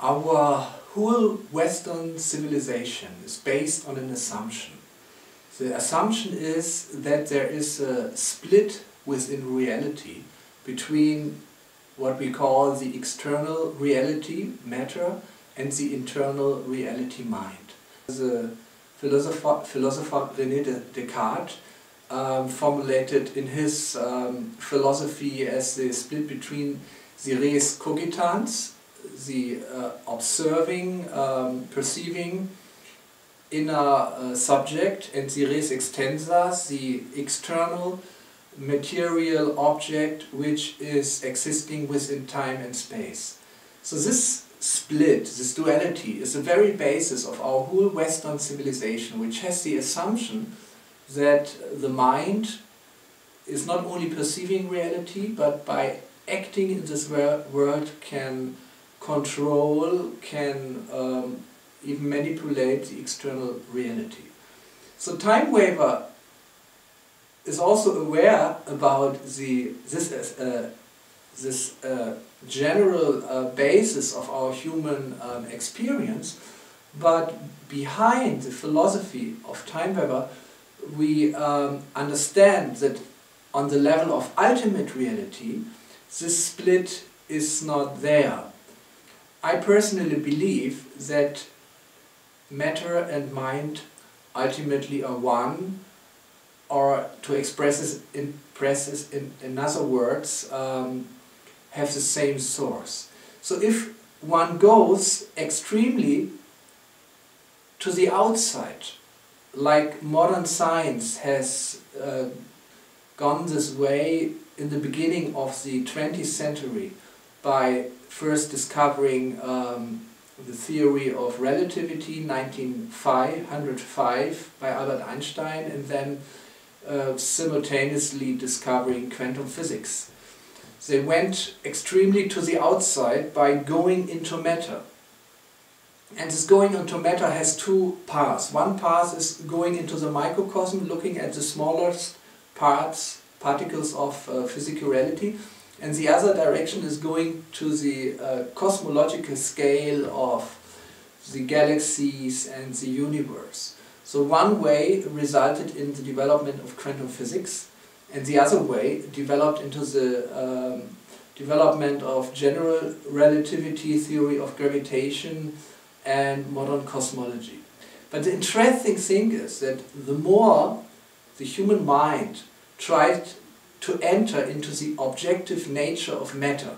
Our whole Western civilization is based on an assumption. The assumption is that there is a split within reality between what we call the external reality, matter, and the internal reality, mind. The philosopher René Descartes formulated in his philosophy as the split between the res cogitans, the observing, perceiving inner subject, and the res extensas, the external material object which is existing within time and space. So this split, this duality, is the very basis of our whole Western civilization, which has the assumption that the mind is not only perceiving reality, but by acting in this world can control, can even manipulate the external reality. So TimeWaver is also aware about this general basis of our human experience, but behind the philosophy of TimeWaver we understand that on the level of ultimate reality this split is not there. I personally believe that matter and mind ultimately are one, or to express this in other words, have the same source. So if one goes extremely to the outside, like modern science has gone this way in the beginning of the 20th century by first discovering the theory of relativity, 1905 by Albert Einstein, and then simultaneously discovering quantum physics. They went extremely to the outside by going into matter. And this going into matter has two paths. One path is going into the microcosm, looking at the smallest particles of physical reality, and the other direction is going to the cosmological scale of the galaxies and the universe. So one way resulted in the development of quantum physics, and the other way developed into the development of general relativity, theory of gravitation, and modern cosmology. But the interesting thing is that the more the human mind tried to enter into the objective nature of matter,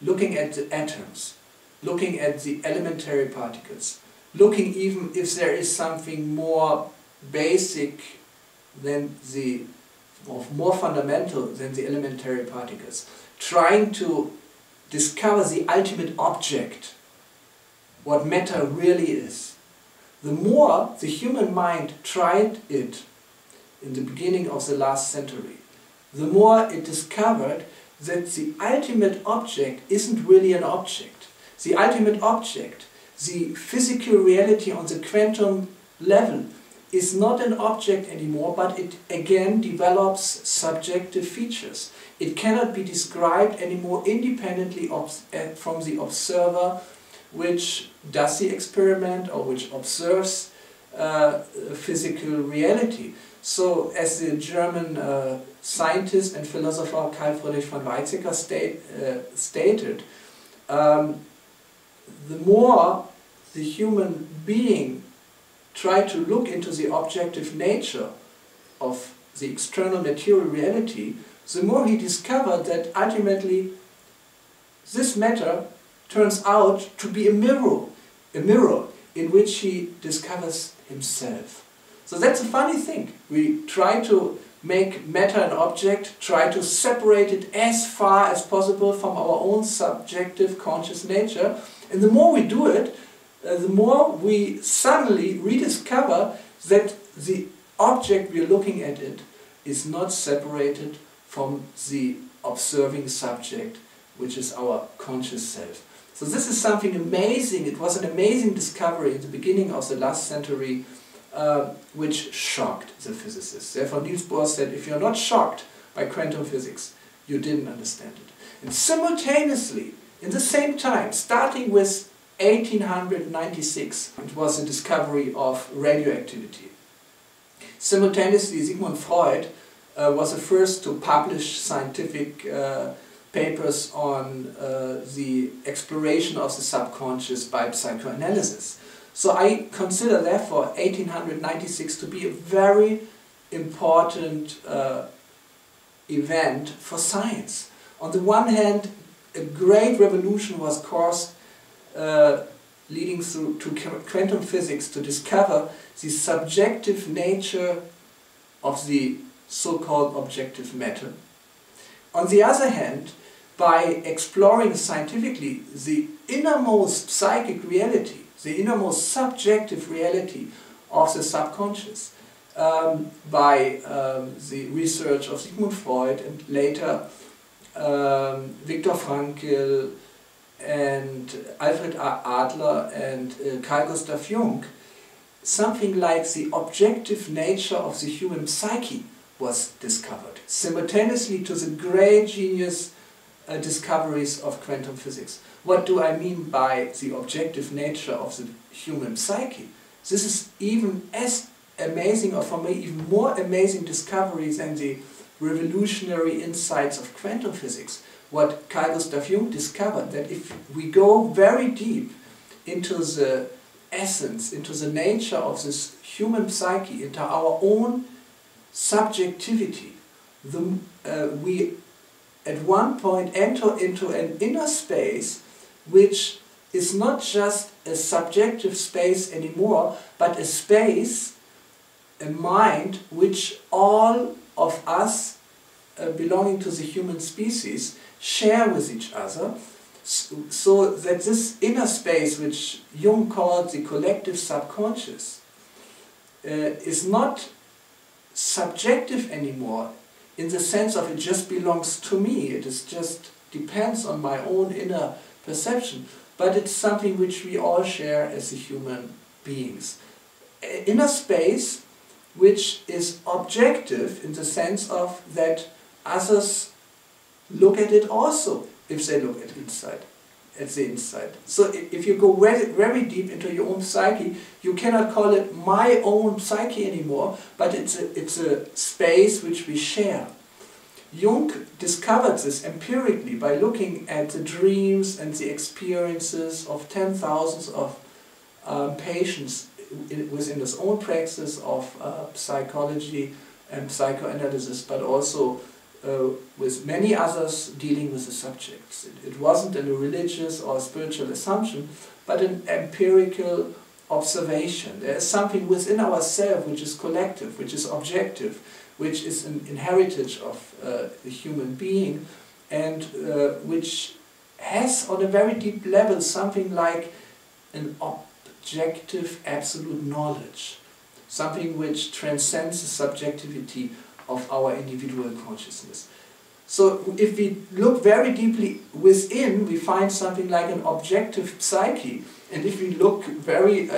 looking at the atoms, looking at the elementary particles, looking even if there is something more basic than or more fundamental than the elementary particles, trying to discover the ultimate object, what matter really is. The more the human mind tried it in the beginning of the last century, the more it discovered that the ultimate object isn't really an object. The ultimate object, the physical reality on the quantum level, is not an object anymore, but it again develops subjective features. It cannot be described anymore independently from the observer which does the experiment or which observes physical reality. So, as the German scientist and philosopher Carl Friedrich von Weizsäcker stated, the more the human being tried to look into the objective nature of the external material reality, the more he discovered that ultimately this matter turns out to be a mirror in which he discovers himself. So that's a funny thing. We try to make matter an object, try to separate it as far as possible from our own subjective conscious nature, and the more we do it, the more we suddenly rediscover that the object we are looking at it is not separated from the observing subject, which is our conscious self. So this is something amazing. It was an amazing discovery at the beginning of the last century, which shocked the physicists. Therefore Niels Bohr said, if you're not shocked by quantum physics, you didn't understand it. And simultaneously, in the same time, starting with 1896. It was the discovery of radioactivity. Simultaneously, Sigmund Freud was the first to publish scientific papers on the exploration of the subconscious by psychoanalysis. So I consider therefore 1896 to be a very important event for science. On the one hand, a great revolution was caused leading through to quantum physics to discover the subjective nature of the so-called objective matter. On the other hand, by exploring scientifically the innermost psychic reality, the innermost subjective reality of the subconscious, by the research of Sigmund Freud and later Viktor Frankl and Alfred Adler and Carl Gustav Jung, something like the objective nature of the human psyche was discovered, simultaneously to the great genius discoveries of quantum physics. What do I mean by the objective nature of the human psyche? This is even as amazing, or for me even more amazing discoveries than the revolutionary insights of quantum physics. What Carl Gustav Jung discovered, that if we go very deep into the essence, into the nature of this human psyche, into our own subjectivity, we at one point enter into an inner space which is not just a subjective space anymore, but a space, a mind, which all of us belonging to the human species share with each other, so that this inner space, which Jung called the collective subconscious, is not subjective anymore in the sense of it just belongs to me, it is just depends on my own inner perception, but it's something which we all share as human beings. Inner space which is objective in the sense of that others look at it also if they look at the inside. So if you go very, very deep into your own psyche, you cannot call it my own psyche anymore, but it's a space which we share. Jung discovered this empirically by looking at the dreams and the experiences of 10,000s of patients within his own practice of psychology and psychoanalysis, but also with many others dealing with the subjects. It wasn't a religious or spiritual assumption, but an empirical observation. There is something within ourselves which is collective, which is objective, which is an inheritance of the human being, and which has on a very deep level something like an objective absolute knowledge, something which transcends the subjectivity of our individual consciousness. So if we look very deeply within, we find something like an objective psyche, and if we look very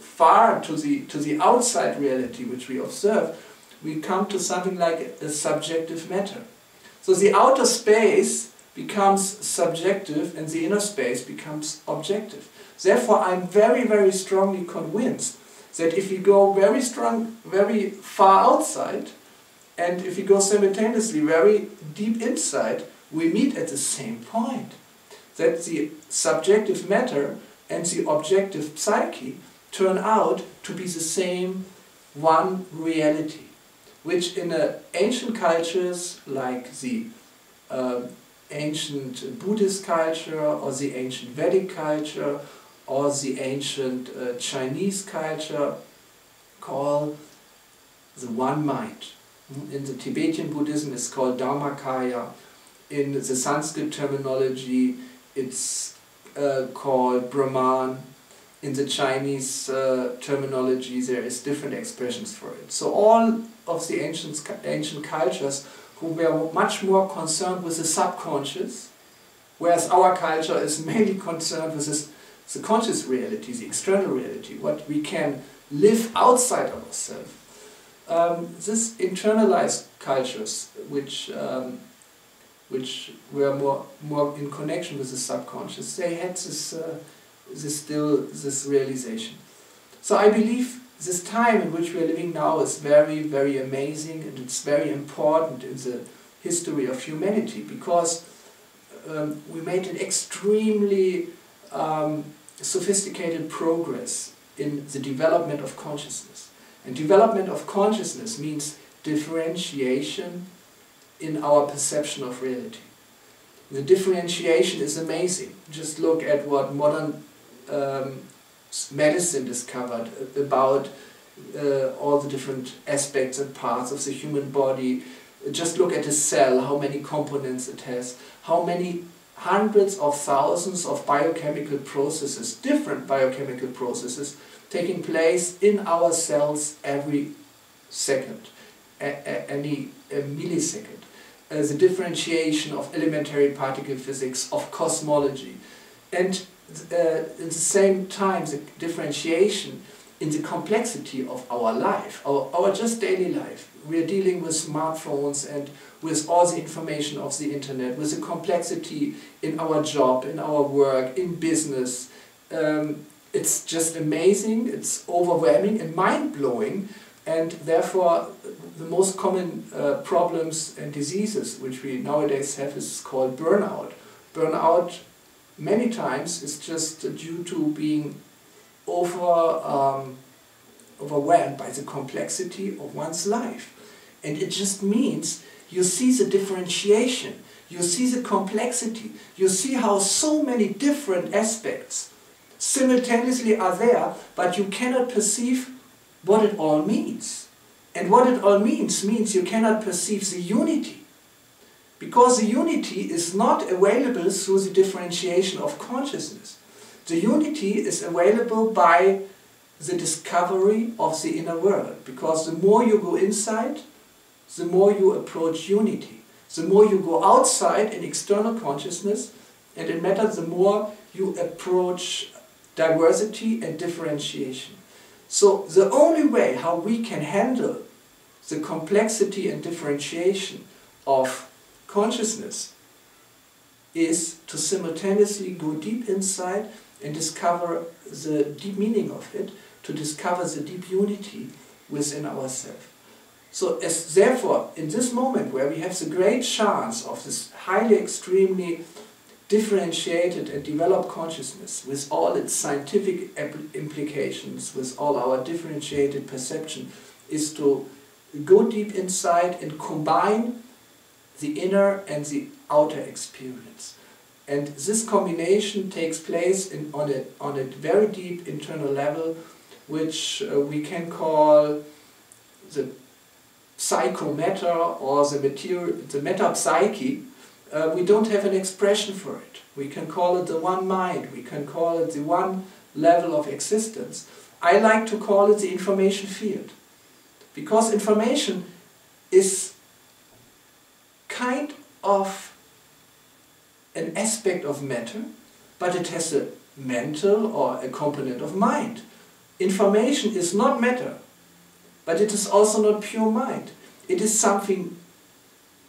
far to the outside reality which we observe, we come to something like a subjective matter. So the outer space becomes subjective and the inner space becomes objective. Therefore, I'm very, very strongly convinced that if we go very far outside, and if we go simultaneously very deep inside, we meet at the same point. That the subjective matter and the objective psyche turn out to be the same one reality, which in ancient cultures like the ancient Buddhist culture or the ancient Vedic culture or the ancient Chinese culture call the one mind. In the Tibetan Buddhism it's called Dharmakaya. In the Sanskrit terminology it's called Brahman. In the Chinese terminology there is different expressions for it. So all of the ancient cultures who were much more concerned with the subconscious, whereas our culture is mainly concerned with the conscious reality, the external reality, what we can live outside of ourselves. This internalized cultures, which which were more in connection with the subconscious, they had this realization. So I believe this time in which we are living now is very, very amazing, and it's very important in the history of humanity, because we made an extremely sophisticated progress in the development of consciousness. And development of consciousness means differentiation in our perception of reality. The differentiation is amazing. Just look at what modern medicine discovered about all the different aspects and parts of the human body. Just look at a cell, how many components it has, how many hundreds of thousands of biochemical processes, different biochemical processes, taking place in our cells every second, any millisecond. The differentiation of elementary particle physics, of cosmology, and at the same time the differentiation in the complexity of our life, our just daily life. We are dealing with smartphones and with all the information of the internet, with the complexity in our job, in our work, in business. It's just amazing, it's overwhelming and mind-blowing, and therefore the most common problems and diseases which we nowadays have is called burnout. Burnout many times is just due to being overwhelmed by the complexity of one's life. And it just means you see the differentiation, you see the complexity, you see how so many different aspects simultaneously are there, but you cannot perceive what it all means. And what it all means you cannot perceive the unity. Because the unity is not available through the differentiation of consciousness. The unity is available by the discovery of the inner world. Because the more you go inside, the more you approach unity. The more you go outside in external consciousness and in matter, the more you approach diversity and differentiation. So the only way how we can handle the complexity and differentiation of consciousness is to simultaneously go deep inside and discover the deep meaning of it, to discover the deep unity within ourselves. So therefore, in this moment where we have the great chance of this highly, extremely differentiated and developed consciousness with all its scientific implications, with all our differentiated perception, is to go deep inside and combine the inner and the outer experience. And this combination takes place on a very deep internal level, which we can call the psychomatter or the meta-psyche. We don't have an expression for it. We can call it the one mind, we can call it the one level of existence. I like to call it the information field. Because information is kind of an aspect of matter, but it has a mental or a component of mind. Information is not matter, but it is also not pure mind. It is something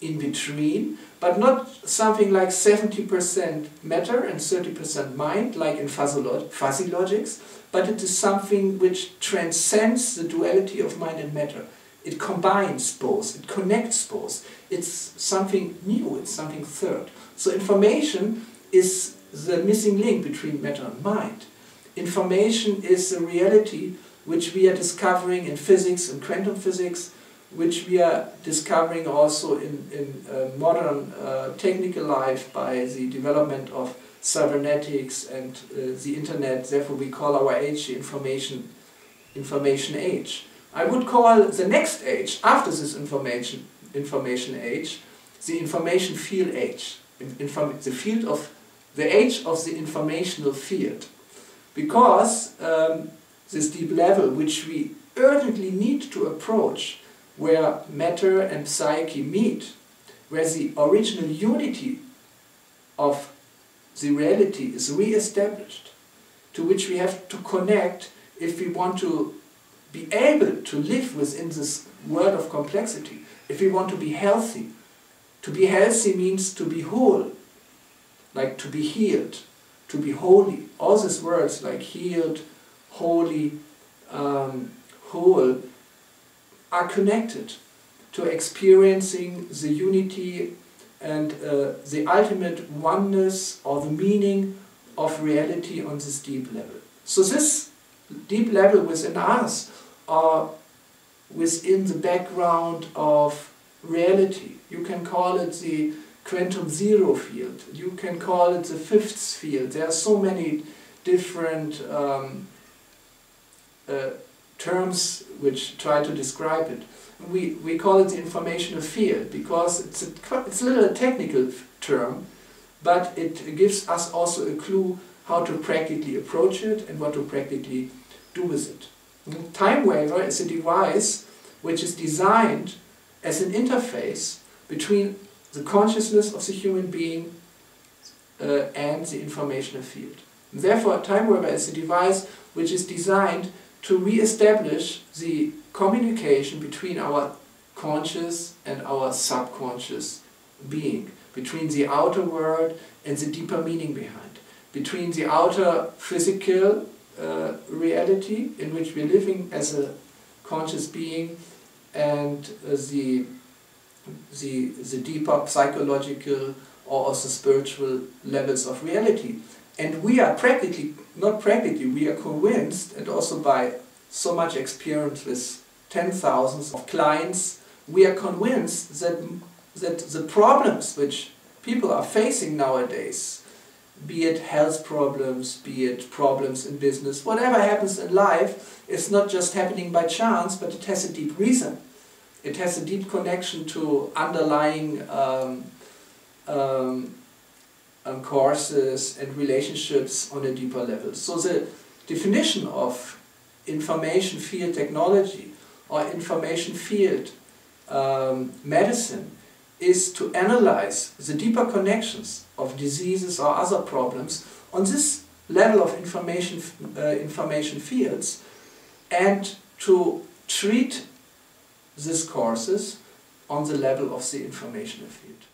in between, but not something like 70% matter and 30% mind, like in fuzzy logics, but it is something which transcends the duality of mind and matter. It combines both, it connects both. It's something new, it's something third. So information is the missing link between matter and mind. Information is the reality which we are discovering in physics and quantum physics, which we are discovering also in modern technical life by the development of cybernetics and the internet. Therefore we call our age the information age. I would call the next age, after this information age, the information field age, the age of the informational field. Because this deep level which we urgently need to approach, where matter and psyche meet, where the original unity of the reality is re-established, to which we have to connect if we want to be able to live within this world of complexity, if we want to be healthy, To be healthy means to be whole, like to be healed, to be holy. All these words like healed, holy, whole are connected to experiencing the unity and the ultimate oneness or the meaning of reality on this deep level. So this deep level within us are within the background of reality. You can call it the quantum zero field. You can call it the fifth field. There are so many different terms which try to describe it. We call it the informational field because it's a little technical term, but it gives us also a clue how to practically approach it and what to practically do with it. TimeWaver is a device which is designed as an interface between the consciousness of the human being and the informational field. Therefore, TimeWaver is a device which is designed to re-establish the communication between our conscious and our subconscious being, between the outer world and the deeper meaning behind, between the outer physical reality in which we're living as a conscious being and the deeper psychological or also spiritual levels of reality. And we are we are convinced, and also by so much experience with 10,000s of clients, we are convinced that the problems which people are facing nowadays, be it health problems, be it problems in business, whatever happens in life, is not just happening by chance, but it has a deep reason. It has a deep connection to underlying courses and relationships on a deeper level. So the definition of information field technology or information field medicine is to analyze the deeper connections of diseases or other problems on this level of information fields and to treat these courses on the level of the informational field.